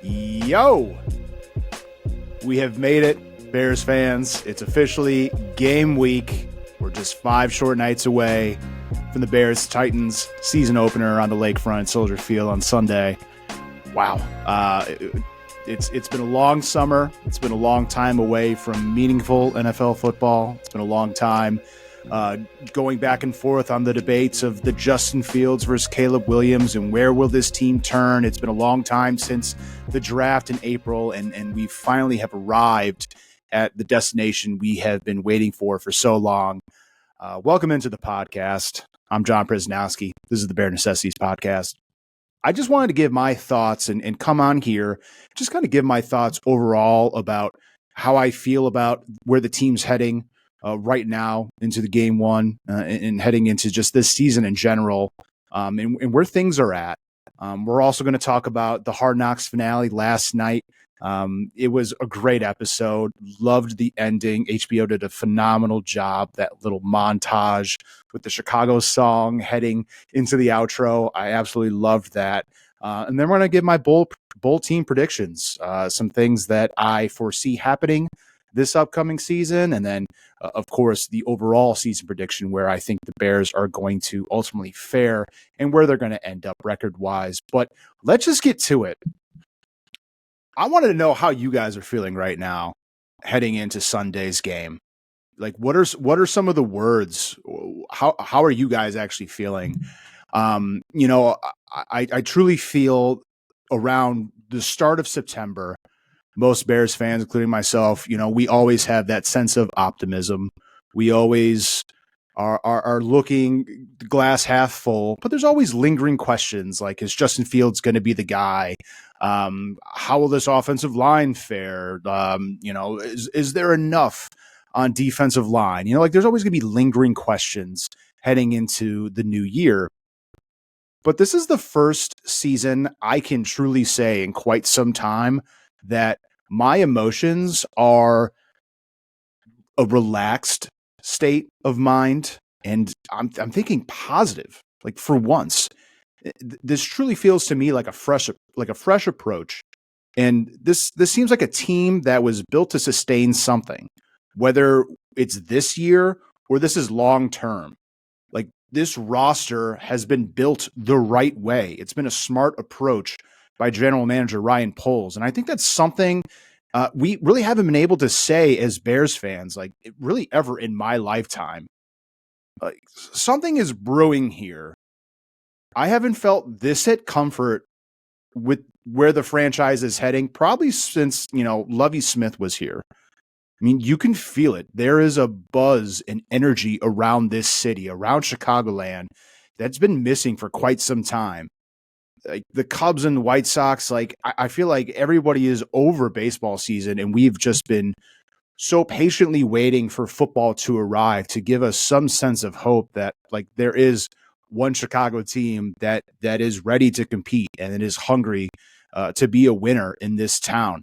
Yo, we have made it, Bears fans. It's officially game week. We're just 5 short nights away from the Bears-Titans season opener on the lakefront Soldier Field on Sunday. Wow. It's been a long summer. It's been a long time away from meaningful NFL football. It's been a long time going back and forth on the debates of the Justin Fields versus Caleb Williams and where will this team turn. It's been a long time since the draft in April, and we finally have arrived at the destination we have been waiting for so long. Welcome into the podcast. I'm John Prisnowski. This is the Bear Necessities podcast. I just wanted to give my thoughts and come on here, just kind of give my thoughts overall about how I feel about where the team's heading right now into the game one and heading into just this season in general and where things are at. We're also going to talk about the Hard Knocks finale last night. It was a great episode. Loved the ending. HBO did a phenomenal job. That little montage with the Chicago song heading into the outro. I absolutely loved that. And then we're going to give my bowl team predictions, some things that I foresee happening this upcoming season. And then, of course, the overall season prediction where I think the Bears are going to ultimately fare and where they're going to end up record-wise. But let's just get to it. I wanted to know how you guys are feeling right now heading into Sunday's game. Like, what are some of the words? How are you guys actually feeling? I truly feel around the start of September, most Bears fans, including myself, we always have that sense of optimism. We always are looking glass half full, but there's always lingering questions like, is Justin Fields going to be the guy? How will this offensive line fare? Is there enough on defensive line? There's always going to be lingering questions heading into the new year. But this is the first season I can truly say in quite some time that my emotions are a relaxed state of mind, and I'm thinking positive. Like, for once, this truly feels to me like a fresh approach. And this seems like a team that was built to sustain something, whether it's this year or this is long term. Like, this roster has been built the right way. It's been a smart approach by general manager Ryan Poles. And I think that's something we really haven't been able to say as Bears fans, like, really ever in my lifetime. Like, something is brewing here. I haven't felt this at comfort with where the franchise is heading probably since, Lovie Smith was here. I mean, you can feel it. There is a buzz and energy around this city, around Chicagoland, that's been missing for quite some time. Like, the Cubs and the White Sox, like, I feel like everybody is over baseball season, and we've just been so patiently waiting for football to arrive to give us some sense of hope that, like, there is one Chicago team that is ready to compete and it is hungry to be a winner in this town.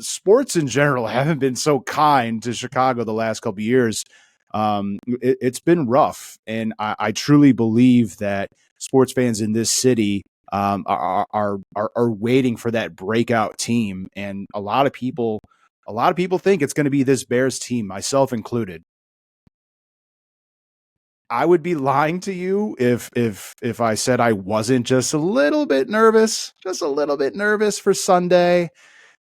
Sports in general haven't been so kind to Chicago the last couple of years. It's been rough, and I truly believe that sports fans in this city are waiting for that breakout team, and a lot of people think it's going to be this Bears team, myself included. I would be lying to you if I said I wasn't just a little bit nervous for Sunday.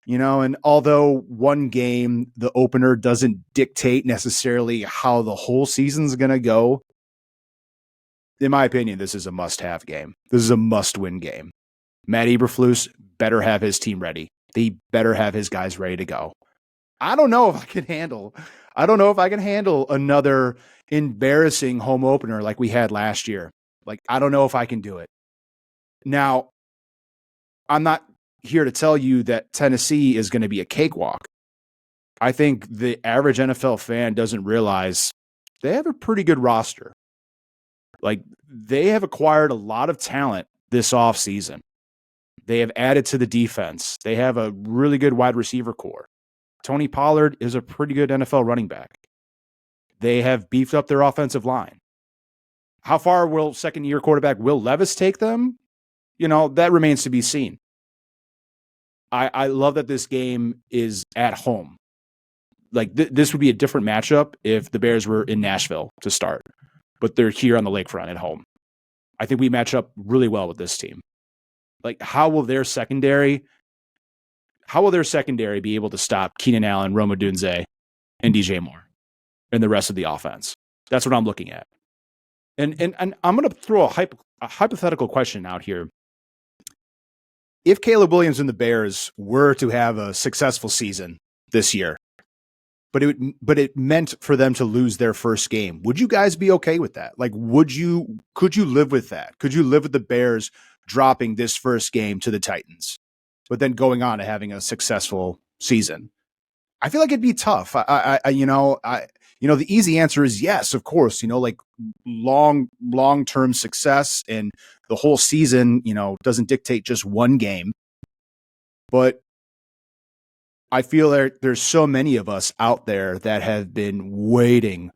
And although one game, the opener, doesn't dictate necessarily how the whole season's going to go, in my opinion, this is a must-have game. This is a must-win game. Matt Eberflus better have his team ready. They better have his guys ready to go. I don't know if I can handle another embarrassing home opener like we had last year. Like, I don't know if I can do it. Now, I'm not here to tell you that Tennessee is going to be a cakewalk. I think the average NFL fan doesn't realize they have a pretty good roster. Like, they have acquired a lot of talent this offseason. They have added to the defense. They have a really good wide receiver core. Tony Pollard is a pretty good NFL running back. They have beefed up their offensive line. How far will second-year quarterback Will Levis take them? That remains to be seen. I love that this game is at home. Like this would be a different matchup if the Bears were in Nashville to start, but they're here on the lakefront at home. I think we match up really well with this team. Like, how will their secondary be able to stop Keenan Allen, Rome Odunze, and DJ Moore and the rest of the offense? That's what I'm looking at. And I'm going to throw a hypothetical question out here. If Caleb Williams and the Bears were to have a successful season this year, but it meant for them to lose their first game, would you guys be okay with that? Like, could you live with that? Could you live with the Bears dropping this first game to the Titans, but then going on to having a successful season? I feel like it'd be tough. The easy answer is yes, of course. Like long-term success and the whole season, doesn't dictate just one game. But I feel there's so many of us out there that have been waiting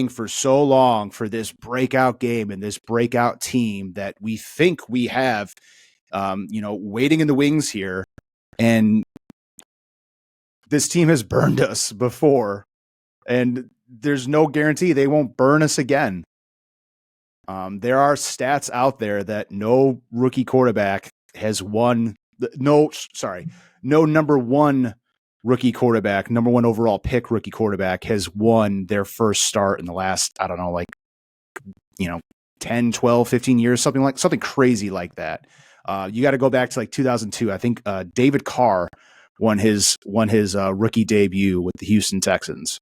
for so long for this breakout game and this breakout team that we think we have, waiting in the wings here. And this team has burned us before, and there's no guarantee they won't burn us again. There are stats out there that no rookie quarterback has won. No number one rookie quarterback, number one overall pick rookie quarterback has won their first start in the last, I don't know, 10, 12, 15 years, something crazy like that. You got to go back to 2002. I think David Carr won his rookie debut with the Houston Texans.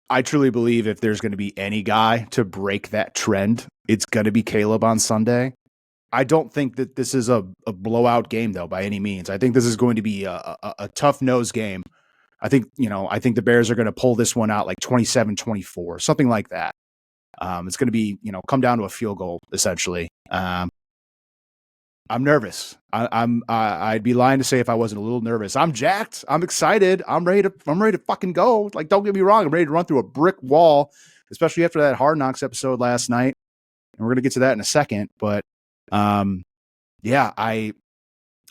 I truly believe if there's going to be any guy to break that trend, it's going to be Caleb on Sunday. I don't think that this is a blowout game, though, by any means. I think this is going to be a tough-nosed game. I think the Bears are going to pull this one out 27-24, something like that. It's going to be, come down to a field goal, essentially. I'm nervous. I'd be lying to say if I wasn't a little nervous. I'm jacked. I'm excited. I'm ready to fucking go. Don't get me wrong. I'm ready to run through a brick wall, especially after that Hard Knocks episode last night. And we're going to get to that in a second. But I'm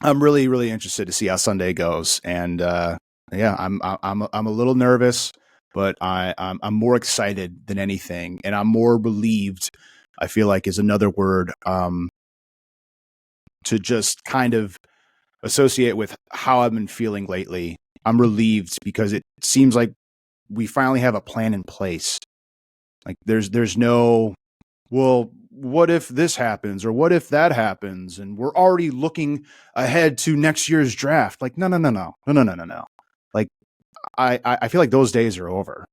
really, really interested to see how Sunday goes. And I'm a little nervous, but I'm more excited than anything, and I'm more relieved. I feel like is another word to just kind of associate with how I've been feeling lately. I'm relieved because it seems like we finally have a plan in place. There's no, well, what if this happens or what if that happens? And we're already looking ahead to next year's draft. No. I feel like those days are over.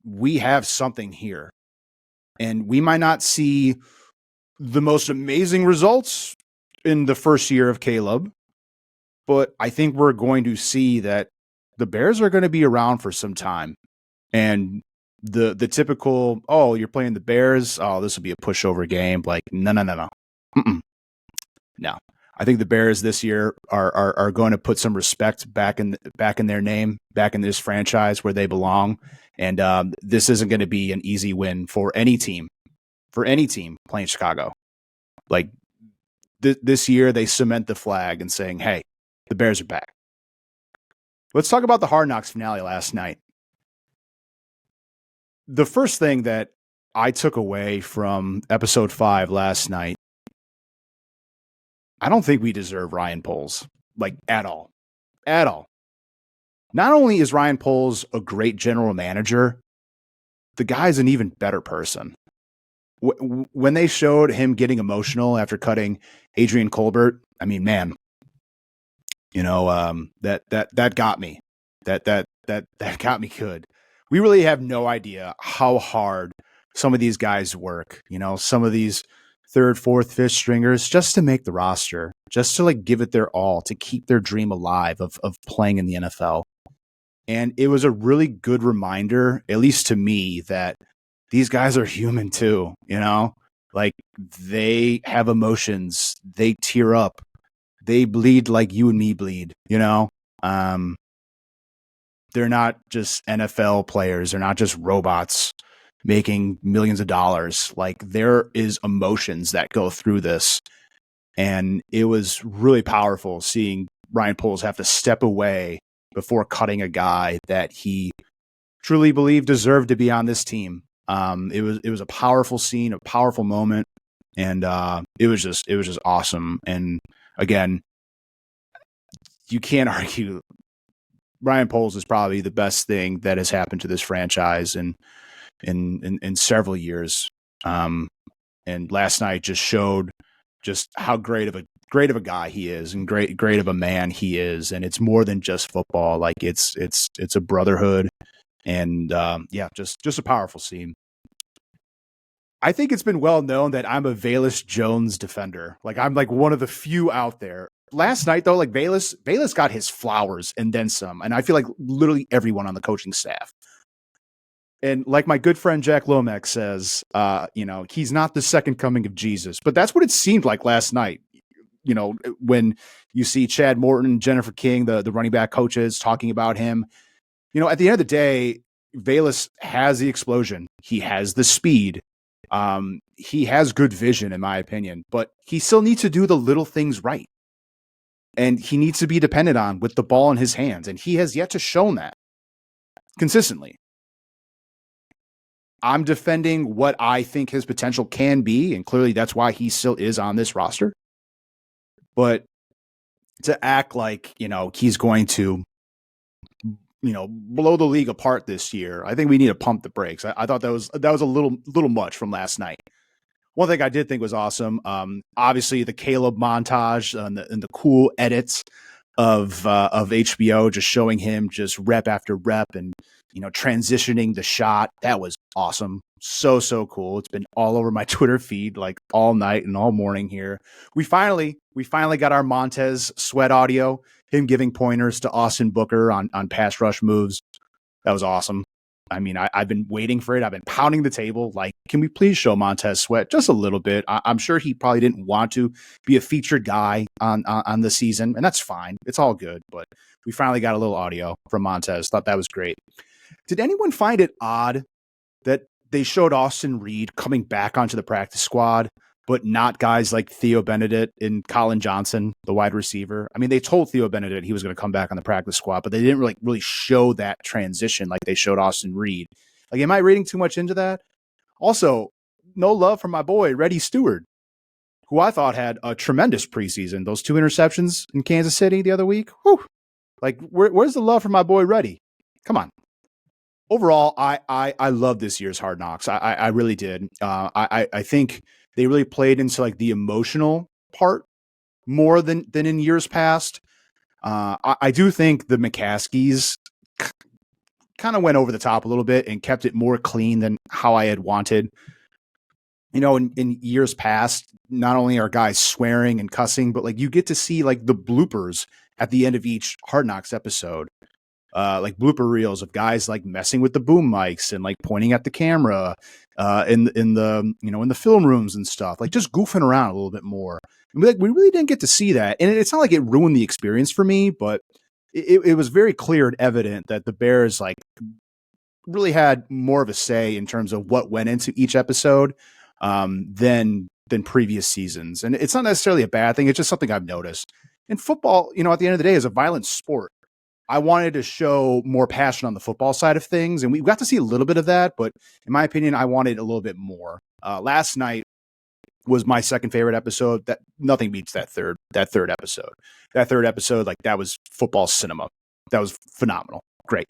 We have something here, and we might not see the most amazing results in the first year of Caleb, but I think we're going to see that the Bears are going to be around for some time. And the typical, oh, you're playing the Bears, oh, this will be a pushover game. No. No. I think the Bears this year are going to put some respect back in their name, back in this franchise where they belong. And this isn't going to be an easy win for any team playing Chicago. This year they cement the flag and saying, hey, the Bears are back. Let's talk about the Hard Knocks finale last night. The first thing that I took away from episode 5 last night, I don't think we deserve Ryan Poles, at all. At all. Not only is Ryan Poles a great general manager, the guy's an even better person. When they showed him getting emotional after cutting Adrian Colbert, I mean, man, that got me. That got me good. We really have no idea how hard some of these guys work. Some of these third, fourth, fifth stringers just to make the roster, just to give it their all, to keep their dream alive of playing in the NFL. And it was a really good reminder, at least to me, that these guys are human too, they have emotions, they tear up, they bleed like you and me bleed, they're not just NFL players, they're not just robots making millions of dollars. There is emotions that go through this. And it was really powerful seeing Ryan Poles have to step away before cutting a guy that he truly believed deserved to be on this team. It was a powerful scene, a powerful moment, and it was just awesome. And again, you can't argue. Ryan Poles is probably the best thing that has happened to this franchise in several years. And last night just showed just how great of a guy he is, and great of a man he is. And it's more than just football. Like it's a brotherhood, and just a powerful scene. I think it's been well known that I'm a Velus Jones defender. Like I'm like one of the few out there. Last night though, like Velus got his flowers and then some, and I feel like literally everyone on the coaching staff. And like my good friend Jack Lomax says, he's not the second coming of Jesus, but that's what it seemed like last night. You know, when you see Chad Morton, Jennifer King, the running back coaches talking about him, you know, at the end of the day, Velus has the explosion. He has the speed. He has good vision, in my opinion, but he still needs to do the little things right. And he needs to be depended on with the ball in his hands. And he has yet to show that consistently. I'm defending what I think his potential can be, and clearly that's why he still is on this roster. But to act like, you know, he's going to, you know, blow the league apart this year, I think we need to pump the brakes. I thought that was a little much from last night. One thing I did think was awesome, obviously the Caleb montage and the cool edits of HBO, just showing him just rep after rep and, you know, transitioning the shot. That was awesome. So cool. It's been all over my Twitter feed like all night and all morning here. We finally got our Montez Sweat audio, him giving pointers to Austin Booker on pass rush moves. That was awesome. I mean, I've been waiting for it. I've been pounding the table. Like, can we please show Montez Sweat just a little bit? I'm sure he probably didn't want to be a featured guy on the season, and that's fine. It's all good. But we finally got a little audio from Montez. Thought that was great. Did anyone find it odd that they showed Austin Reed coming back onto the practice squad, but not guys like Theo Benedict and Colin Johnson, the wide receiver? I mean, they told Theo Benedict he was going to come back on the practice squad, but they didn't really show that transition like they showed Austin Reed. Like, am I reading too much into that? Also, no love for my boy, Reddy Stewart, who I thought had a tremendous preseason. Those 2 interceptions in Kansas City the other week. Whew. Like, where's the love for my boy, Reddy? Come on. Overall, I love this year's Hard Knocks. I really did. I think they really played into like the emotional part more than in years past. I do think the McCaskies kind of went over the top a little bit and kept it more clean than how I had wanted. You know, in years past, not only are guys swearing and cussing, but like you get to see like the bloopers at the end of each Hard Knocks episode. Like blooper reels of guys like messing with the boom mics and like pointing at the camera in the film rooms and stuff, like just goofing around a little bit more. And we really didn't get to see that, and it's not like it ruined the experience for me, but it was very clear and evident that the Bears like really had more of a say in terms of what went into each episode than previous seasons. And it's not necessarily a bad thing. It's just something I've noticed. And football, you know, at the end of the day, is a violent sport. I wanted to show more passion on the football side of things, and we got to see a little bit of that, but in my opinion, I wanted a little bit more. Last night was my second favorite episode. That nothing beats that third episode. That third episode, like that was football cinema. That was phenomenal. Great.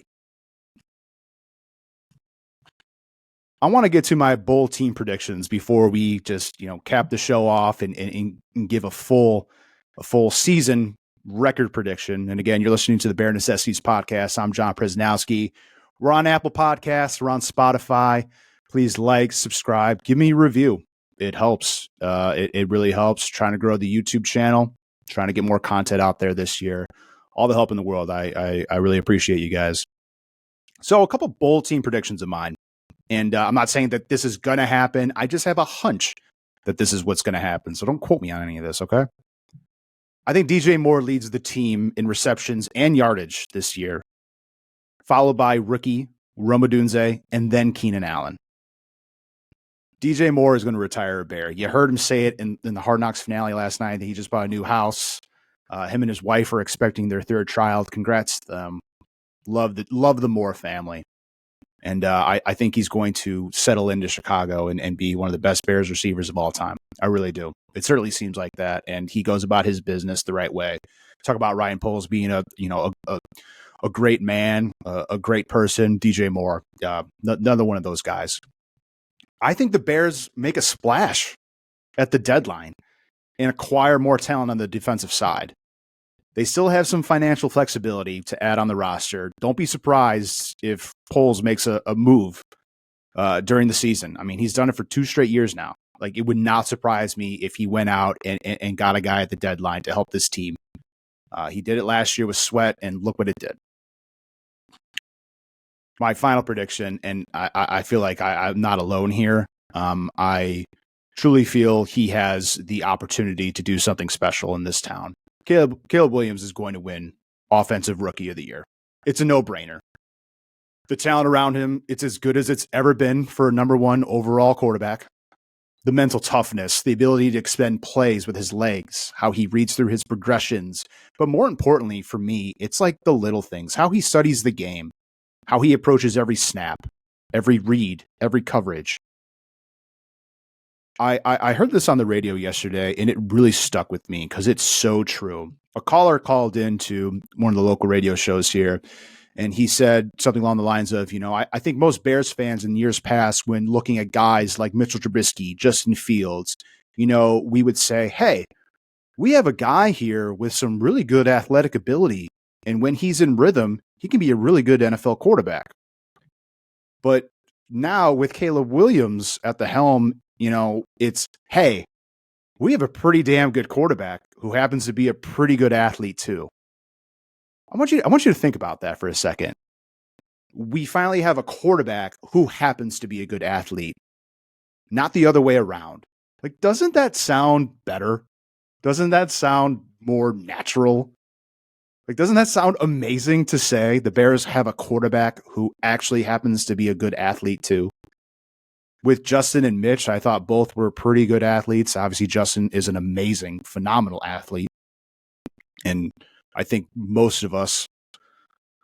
I want to get to my bowl team predictions before we just, you know, cap the show off and give a full season record prediction. And again, you're listening to the Bare Necessities podcast. I'm John Presnowski. We're on Apple Podcasts. We're on Spotify. Please like, subscribe, give me a review. It helps. It really helps trying to grow the YouTube channel, trying to get more content out there this year. All the help in the world. I really appreciate you guys. So a couple bowl team predictions of mine. And I'm not saying that this is going to happen. I just have a hunch that this is what's going to happen. So don't quote me on any of this, okay? I think DJ Moore leads the team in receptions and yardage this year, followed by rookie Rome Odunze and then Keenan Allen. DJ Moore is going to retire a Bear. You heard him say it in the Hard Knocks finale last night that he just bought a new house. Him and his wife are expecting their third child. Congrats to them. Love the Moore family. And I think he's going to settle into Chicago and be one of the best Bears receivers of all time. I really do. It certainly seems like that. And he goes about his business the right way. Talk about Ryan Poles being a great man, a great person. DJ Moore, another one of those guys. I think the Bears make a splash at the deadline and acquire more talent on the defensive side. They still have some financial flexibility to add on the roster. Don't be surprised if Poles makes a move during the season. I mean, he's done it for 2 straight years now. Like, it would not surprise me if he went out and got a guy at the deadline to help this team. He did it last year with Sweat, and look what it did. My final prediction, and I feel like I'm not alone here. I truly feel he has the opportunity to do something special in this town. Caleb Williams is going to win Offensive Rookie of the Year. It's a no-brainer. The talent around him, it's as good as it's ever been for a number 1 overall quarterback. The mental toughness, the ability to extend plays with his legs, how he reads through his progressions. But more importantly for me, it's like the little things, how he studies the game, how he approaches every snap, every read, every coverage. I heard this on the radio yesterday, and it really stuck with me because it's so true. A caller called into one of the local radio shows here, and he said something along the lines of, I think most Bears fans in years past, when looking at guys like Mitchell Trubisky, Justin Fields, we would say, hey, we have a guy here with some really good athletic ability, and when he's in rhythm, he can be a really good NFL quarterback. But now with Caleb Williams at the helm, it's, hey, we have a pretty damn good quarterback who happens to be a pretty good athlete too. I want you to think about that for a second. We finally have a quarterback who happens to be a good athlete, not the other way around. Like, doesn't that sound better? Doesn't that sound more natural? Like, doesn't that sound amazing to say the Bears have a quarterback who actually happens to be a good athlete too? With Justin and Mitch, I thought both were pretty good athletes. Obviously, Justin is an amazing, phenomenal athlete. And I think most of us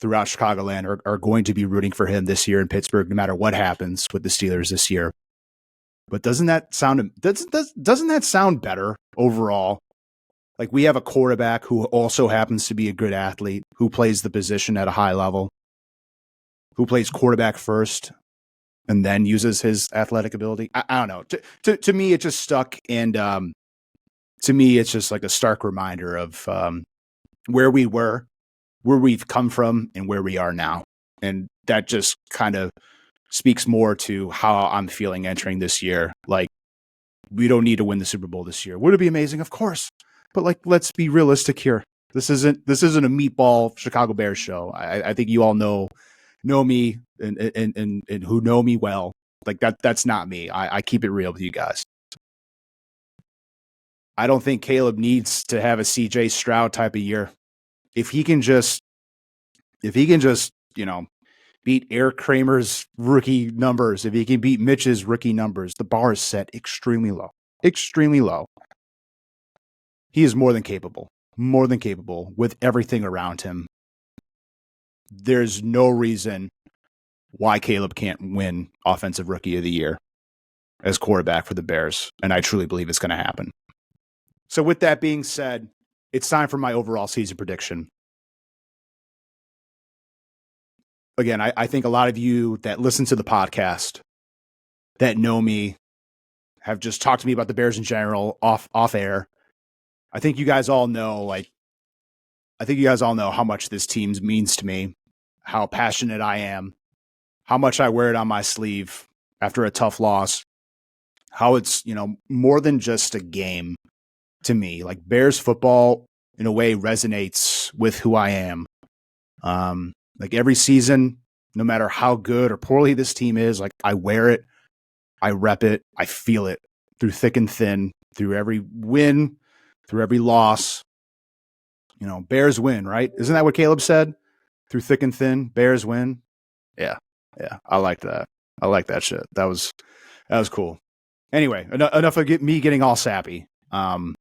throughout Chicagoland are going to be rooting for him this year in Pittsburgh, no matter what happens with the Steelers this year. But doesn't that sound better overall? Like, we have a quarterback who also happens to be a good athlete, who plays the position at a high level, who plays quarterback first, and then uses his athletic ability. I don't know. To me, it just stuck. And to me, it's just like a stark reminder of where we were, where we've come from, and where we are now. And that just kind of speaks more to how I'm feeling entering this year. Like, we don't need to win the Super Bowl this year. Would it be amazing? Of course. But, like, let's be realistic here. This isn't a meatball Chicago Bears show. I think you all know me and who know me well. Like, that's not me. I keep it real with you guys. I don't think Caleb needs to have a CJ Stroud type of year. If he can just, beat Eric Kramer's rookie numbers, if he can beat Mitch's rookie numbers, the bar is set extremely low. Extremely low. He is more than capable with everything around him. There's no reason why Caleb can't win Offensive Rookie of the Year as quarterback for the Bears, and I truly believe it's going to happen. So with that being said, it's time for my overall season prediction. Again, I think a lot of you that listen to the podcast that know me have just talked to me about the Bears in general off air. I think you guys all know, how much this team means to me, how passionate I am, how much I wear it on my sleeve after a tough loss, how it's, more than just a game to me. Like, Bears football in a way resonates with who I am. Like, every season, no matter how good or poorly this team is, like, I wear it, I rep it, I feel it through thick and thin, through every win, through every loss. Bears win, right? Isn't that what Caleb said? Through thick and thin, Bears win. Yeah. I like that. I like that shit. That was cool. Anyway, enough of me getting all sappy. I'm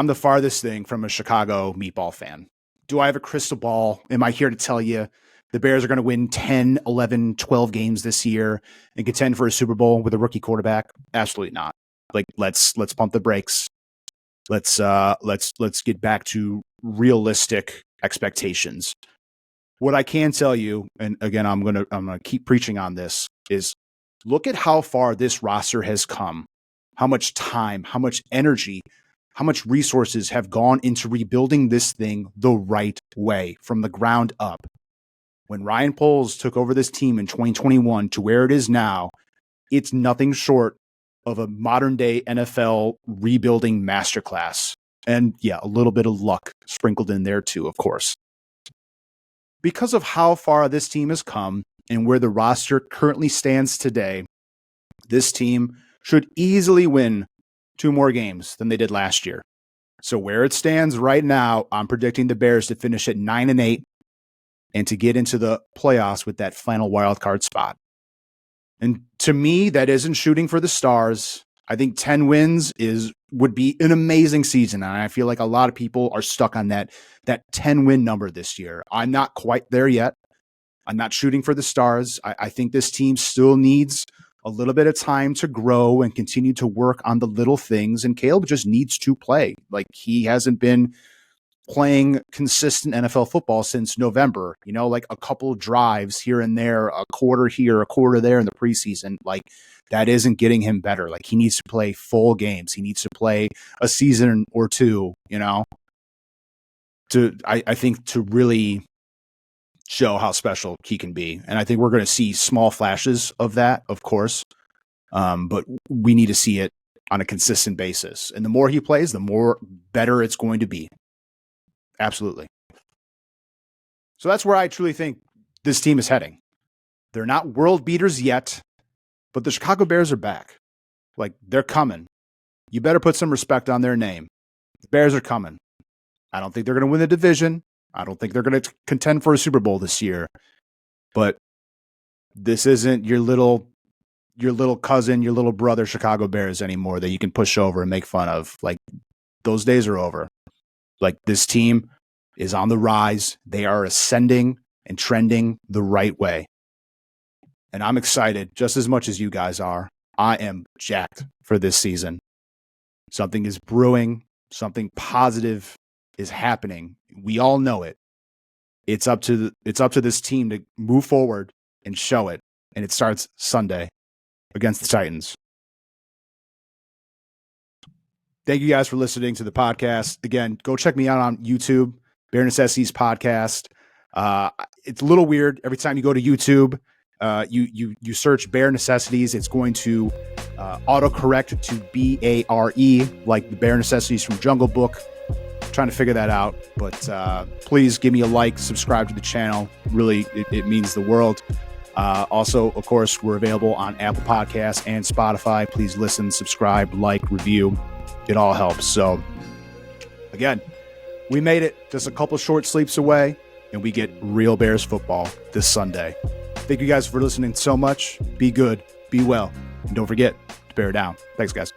the farthest thing from a Chicago meatball fan. Do I have a crystal ball? Am I here to tell you the Bears are going to win 10, 11, 12 games this year and contend for a Super Bowl with a rookie quarterback? Absolutely not. Like, let's pump the brakes. Let's get back to realistic expectations. What I can tell you, and again, I'm gonna keep preaching on this, is look at how far this roster has come, how much time, how much energy, how much resources have gone into rebuilding this thing the right way from the ground up. When Ryan Poles took over this team in 2021 to where it is now, it's nothing short of a modern day NFL rebuilding masterclass. And yeah, a little bit of luck sprinkled in there too, of course. Because of how far this team has come and where the roster currently stands today, this team should easily win 2 more games than they did last year. So where it stands right now, I'm predicting the Bears to finish at 9-8 and to get into the playoffs with that final wildcard spot. And to me, that isn't shooting for the stars. I think 10 wins would be an amazing season. And I feel like a lot of people are stuck on that 10-win number this year. I'm not quite there yet. I'm not shooting for the stars. I think this team still needs a little bit of time to grow and continue to work on the little things. And Caleb just needs to play. Like, he hasn't been playing consistent NFL football since November, like a couple of drives here and there, a quarter here, a quarter there in the preseason. Like, that isn't getting him better. Like, he needs to play full games. He needs to play a season or two, I think to really show how special he can be. And I think we're going to see small flashes of that, of course. But we need to see it on a consistent basis. And the more he plays, the more better it's going to be. Absolutely. So that's where I truly think this team is heading. They're not world beaters yet, but the Chicago Bears are back. Like, they're coming. You better put some respect on their name. The Bears are coming. I don't think they're going to win the division. I don't think they're going to contend for a Super Bowl this year. But this isn't your little cousin, your little brother Chicago Bears anymore that you can push over and make fun of. Like, those days are over. Like, this team is on the rise. They are ascending and trending the right way. And I'm excited just as much as you guys are. I am jacked for this season. Something is brewing. Something positive is happening. We all know it. It's up to this team to move forward and show it. And it starts Sunday against the Titans. Thank you guys for listening to the podcast. Again, go check me out on YouTube, Bare Necessities Podcast. It's a little weird. Every time you go to YouTube, you search Bare Necessities, it's going to autocorrect to BARE, like the Bare Necessities from Jungle Book. Trying to figure that out, but please give me a like, subscribe to the channel. Really, it means the world. Also, of course, we're available on Apple Podcasts and Spotify. Please listen, subscribe, like, review. It all helps. So, again, we made it just a couple short sleeps away, and we get real Bears football this Sunday. Thank you guys for listening so much. Be good, be well, and don't forget to bear down. Thanks, guys.